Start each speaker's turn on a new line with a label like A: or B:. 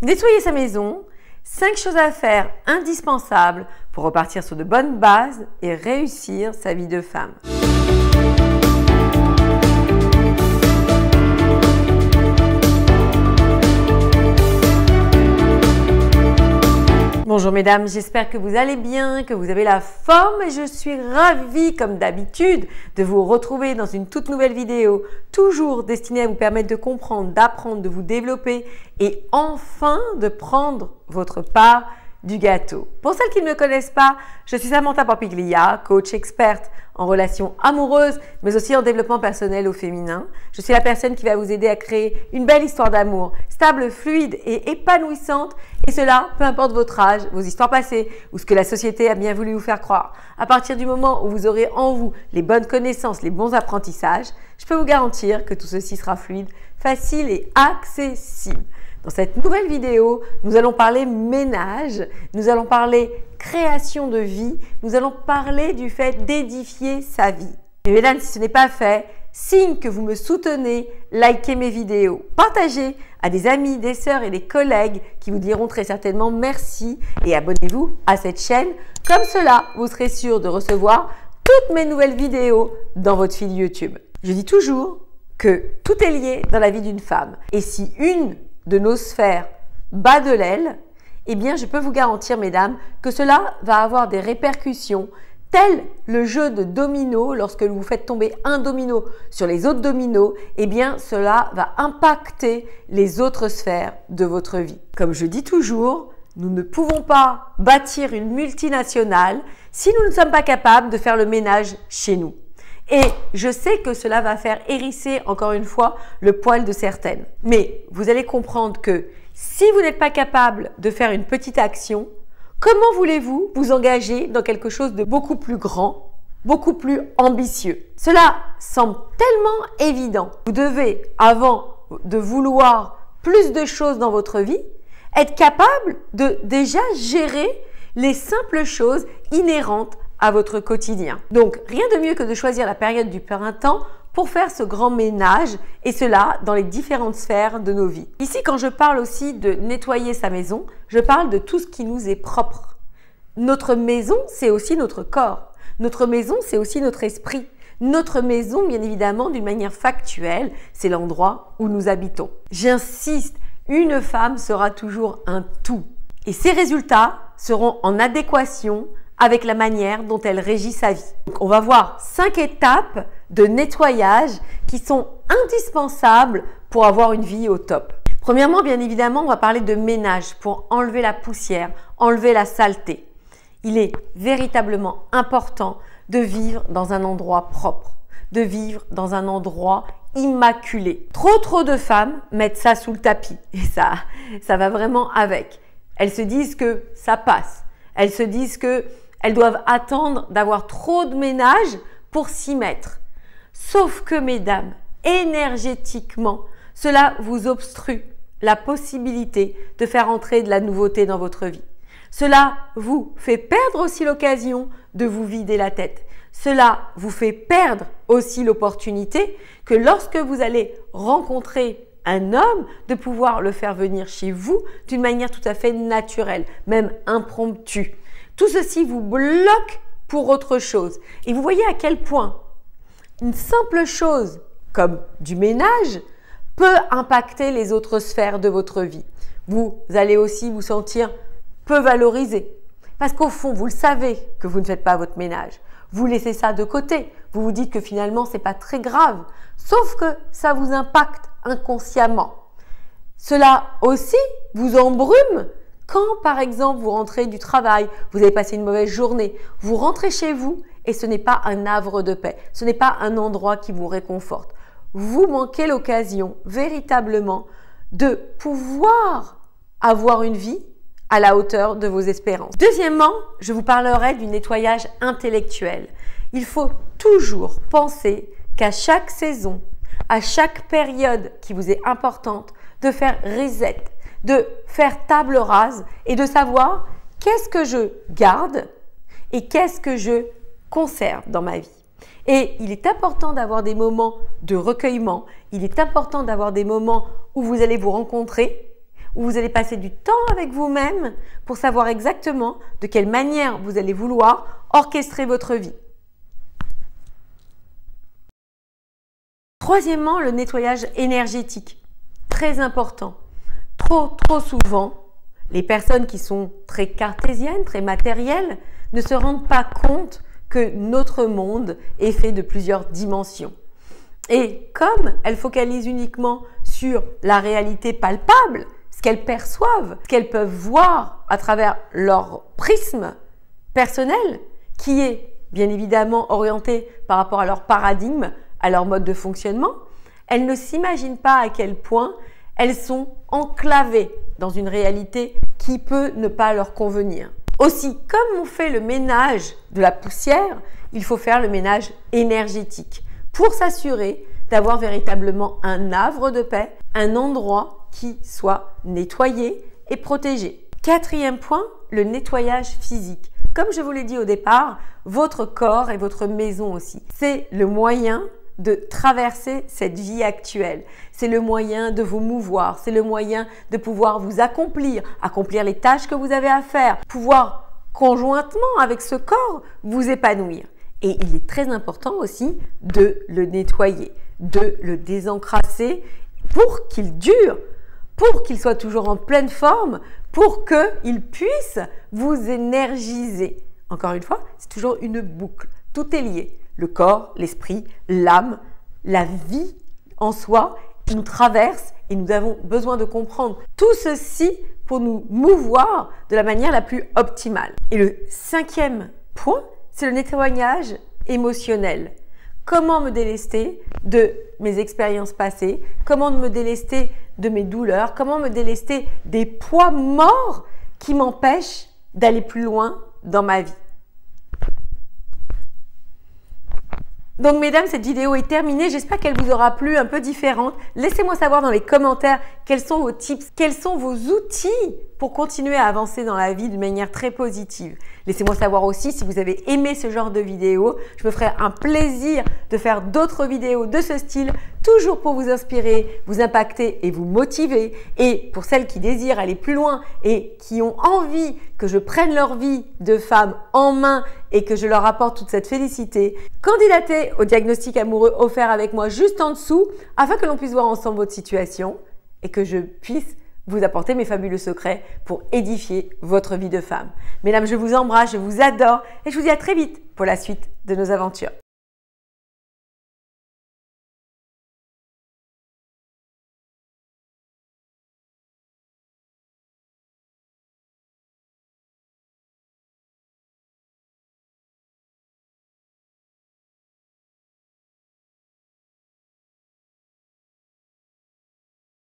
A: Nettoyer sa maison, 5 choses à faire indispensables pour repartir sur de bonnes bases et réussir sa vie de femme. Bonjour mesdames, j'espère que vous allez bien, que vous avez la forme et je suis ravie comme d'habitude de vous retrouver dans une toute nouvelle vidéo, toujours destinée à vous permettre de comprendre, d'apprendre, de vous développer et enfin de prendre votre part du gâteau. Pour celles qui ne me connaissent pas, je suis Samantha Pampiglia, coach experte en relations amoureuses, mais aussi en développement personnel au féminin. Je suis la personne qui va vous aider à créer une belle histoire d'amour, stable, fluide et épanouissante. Et cela, peu importe votre âge, vos histoires passées ou ce que la société a bien voulu vous faire croire. À partir du moment où vous aurez en vous les bonnes connaissances, les bons apprentissages, je peux vous garantir que tout ceci sera fluide, facile et accessible. Dans cette nouvelle vidéo, nous allons parler ménage, nous allons parler création de vie, nous allons parler du fait d'édifier sa vie. Et mesdames, si ce n'est pas fait, signe que vous me soutenez, likez mes vidéos, partagez à des amis, des sœurs et des collègues qui vous diront très certainement merci et abonnez-vous à cette chaîne. Comme cela, vous serez sûr de recevoir toutes mes nouvelles vidéos dans votre fil YouTube. Je dis toujours que tout est lié dans la vie d'une femme. Et si une de nos sphères bat de l'aile, eh bien je peux vous garantir mesdames que cela va avoir des répercussions tel le jeu de domino. Lorsque vous faites tomber un domino sur les autres dominos, eh bien cela va impacter les autres sphères de votre vie. Comme je dis toujours, nous ne pouvons pas bâtir une multinationale si nous ne sommes pas capables de faire le ménage chez nous. Et je sais que cela va faire hérisser encore une fois le poil de certaines. Mais vous allez comprendre que si vous n'êtes pas capable de faire une petite action, comment voulez-vous vous engager dans quelque chose de beaucoup plus grand, beaucoup plus ambitieux? Cela semble tellement évident. Vous devez, avant de vouloir plus de choses dans votre vie, être capable de déjà gérer les simples choses inhérentes à votre quotidien. Donc, rien de mieux que de choisir la période du printemps pour faire ce grand ménage et cela dans les différentes sphères de nos vies. Ici, quand je parle aussi de nettoyer sa maison, je parle de tout ce qui nous est propre. Notre maison, c'est aussi notre corps. Notre maison, c'est aussi notre esprit. Notre maison, bien évidemment, d'une manière factuelle, c'est l'endroit où nous habitons. J'insiste, une femme sera toujours un tout. Et ses résultats seront en adéquation avec la manière dont elle régit sa vie. Donc, on va voir 5 étapes de nettoyage qui sont indispensables pour avoir une vie au top. Premièrement, bien évidemment, on va parler de ménage pour enlever la poussière, enlever la saleté. Il est véritablement important de vivre dans un endroit propre, de vivre dans un endroit immaculé. Trop de femmes mettent ça sous le tapis et ça va vraiment avec. Elles se disent que ça passe. Elles se disent que elles doivent attendre d'avoir trop de ménage pour s'y mettre. Sauf que, mesdames, énergétiquement, cela vous obstrue la possibilité de faire entrer de la nouveauté dans votre vie. Cela vous fait perdre aussi l'occasion de vous vider la tête. Cela vous fait perdre aussi l'opportunité que lorsque vous allez rencontrer un homme, de pouvoir le faire venir chez vous d'une manière tout à fait naturelle, même impromptue. Tout ceci vous bloque pour autre chose. Et vous voyez à quel point une simple chose comme du ménage peut impacter les autres sphères de votre vie. Vous allez aussi vous sentir peu valorisé. Parce qu'au fond, vous le savez que vous ne faites pas votre ménage. Vous laissez ça de côté. Vous vous dites que finalement, ce n'est pas très grave. Sauf que ça vous impacte inconsciemment. Cela aussi vous embrume quand, par exemple, vous rentrez du travail, vous avez passé une mauvaise journée, vous rentrez chez vous et ce n'est pas un havre de paix, ce n'est pas un endroit qui vous réconforte. Vous manquez l'occasion véritablement de pouvoir avoir une vie à la hauteur de vos espérances. Deuxièmement, je vous parlerai du nettoyage intellectuel. Il faut toujours penser qu'à chaque saison, à chaque période qui vous est importante, de faire reset, de faire table rase et de savoir qu'est-ce que je garde et qu'est-ce que je conserve dans ma vie. Et il est important d'avoir des moments de recueillement, il est important d'avoir des moments où vous allez vous rencontrer, où vous allez passer du temps avec vous-même pour savoir exactement de quelle manière vous allez vouloir orchestrer votre vie. Troisièmement, le nettoyage énergétique. Très important. Trop souvent, les personnes qui sont très cartésiennes, très matérielles, ne se rendent pas compte que notre monde est fait de plusieurs dimensions. Et comme elles focalisent uniquement sur la réalité palpable, ce qu'elles perçoivent, ce qu'elles peuvent voir à travers leur prisme personnel, qui est bien évidemment orienté par rapport à leur paradigme, à leur mode de fonctionnement, elles ne s'imaginent pas à quel point elles sont enclavées dans une réalité qui peut ne pas leur convenir. Aussi, comme on fait le ménage de la poussière, il faut faire le ménage énergétique pour s'assurer d'avoir véritablement un havre de paix, un endroit qui soit nettoyé et protégé. Quatrième point, le nettoyage physique. Comme je vous l'ai dit au départ, votre corps et votre maison aussi. C'est le moyen de traverser cette vie actuelle. C'est le moyen de vous mouvoir, c'est le moyen de pouvoir vous accomplir les tâches que vous avez à faire, pouvoir conjointement avec ce corps vous épanouir. Et il est très important aussi de le nettoyer, de le désencrasser pour qu'il dure, pour qu'il soit toujours en pleine forme, pour qu'il puisse vous énergiser. Encore une fois, c'est toujours une boucle. Tout est lié. Le corps, l'esprit, l'âme, la vie en soi nous traverse et nous avons besoin de comprendre tout ceci pour nous mouvoir de la manière la plus optimale. Et le cinquième point, c'est le nettoyage émotionnel. Comment me délester de mes expériences passées? Comment me délester de mes douleurs? Comment me délester des poids morts qui m'empêchent d'aller plus loin dans ma vie? Donc mesdames, cette vidéo est terminée. J'espère qu'elle vous aura plu, un peu différente. Laissez-moi savoir dans les commentaires quels sont vos tips, quels sont vos outils pour continuer à avancer dans la vie de manière très positive. Laissez-moi savoir aussi si vous avez aimé ce genre de vidéo. Je me ferai un plaisir de faire d'autres vidéos de ce style, toujours pour vous inspirer, vous impacter et vous motiver. Et pour celles qui désirent aller plus loin et qui ont envie que je prenne leur vie de femme en main et que je leur apporte toute cette félicité, candidatez au diagnostic amoureux offert avec moi juste en dessous afin que l'on puisse voir ensemble votre situation et que je puisse vous apporter mes fabuleux secrets pour édifier votre vie de femme. Mesdames, je vous embrasse, je vous adore et je vous dis à très vite pour la suite de nos aventures.